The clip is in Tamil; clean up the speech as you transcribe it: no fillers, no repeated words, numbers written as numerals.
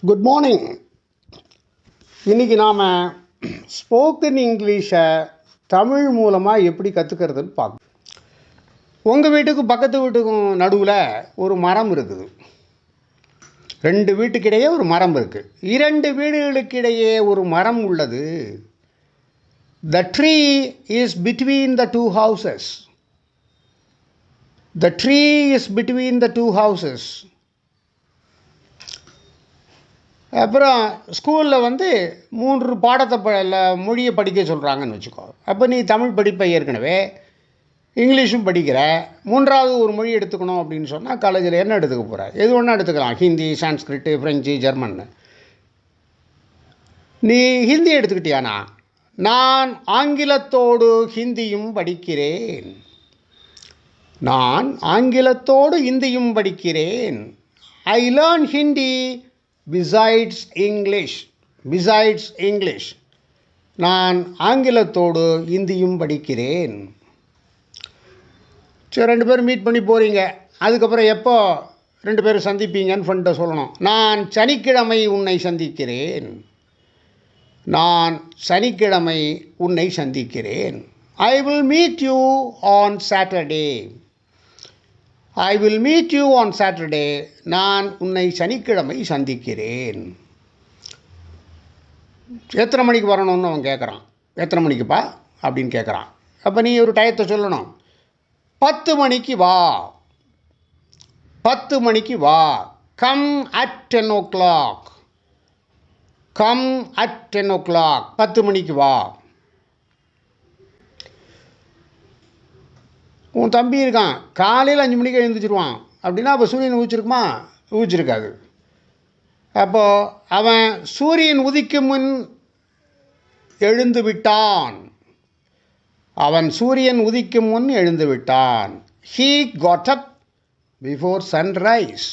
Good morning. இன்றைக்கி நாம் ஸ்போக்கன் இங்கிலீஷை தமிழ் மூலமாக எப்படி கற்றுக்கிறதுன்னு பார்க்கணும். உங்கள் வீட்டுக்கும் பக்கத்து வீட்டுக்கும் நடுவில் ஒரு மரம் இருக்குது. 2 வீட்டுக்கிடையே ஒரு மரம் இருக்குது. 2 வீடுகளுக்கிடையே ஒரு மரம் உள்ளது. The tree is between the 2 houses. The tree is between the 2 houses. அப்புறம் ஸ்கூலில் 3 பாடத்தை மொழியை படிக்க சொல்கிறாங்கன்னு வச்சுக்கோ. அப்போ நீ தமிழ் படிப்பை ஏற்கனவே இங்கிலீஷும் படிக்கிற, 3வது ஒரு மொழி எடுத்துக்கணும் அப்படின்னு சொன்னால் காலேஜில் என்ன எடுத்துக்க போகிற? எது ஒன்றா எடுத்துக்கலாம். Hindi, Sanskrit, French, German. நீ ஹிந்தி எடுத்துக்கிட்டியானா? நான் ஆங்கிலத்தோடு ஹிந்தியும் படிக்கிறேன். நான் ஆங்கிலத்தோடு ஹிந்தியும் படிக்கிறேன். I learn Hindi besides English. நான் ஆங்கிலத்தோடு இந்தியும் படிக்கிறேன். சரி, 2 பேரும் மீட் பண்ணி போகிறீங்க. அதுக்கப்புறம் எப்போ 2 பேரும் சந்திப்பீங்கன்னு ஃப்ரெண்ட்டை சொல்லணும். நான் சனிக்கிழமை உன்னை சந்திக்கிறேன். நான் சனிக்கிழமை உன்னை சந்திக்கிறேன். I will meet you on Saturday. I will meet you on Saturday. நான் உன்னை சனிக்கிழமை சந்திக்கிறேன். எத்தனை மணிக்கு வரணும்னு அவன் கேட்குறான். எத்தனை மணிக்குப்பா அப்படின்னு கேட்குறான். அப்போ நீ ஒரு டயத்தை சொல்லணும். 10 மணிக்கு வா. 10 மணிக்கு வா. Come at 10 o'clock. Come at 10 o'clock. 10 மணிக்கு வா. உன் தம்பி இருக்கான், காலையில் 5 மணிக்கு எழுந்திரிச்சிருவான் அப்படின்னா அப்போ சூரியன் உதிச்சிருக்குமா? உதிச்சிருக்காது. அப்போது அவன் சூரியன் உதிக்கும் முன் எழுந்து விட்டான். அவன் சூரியன் உதிக்கும் முன் எழுந்து விட்டான். He got up before sunrise.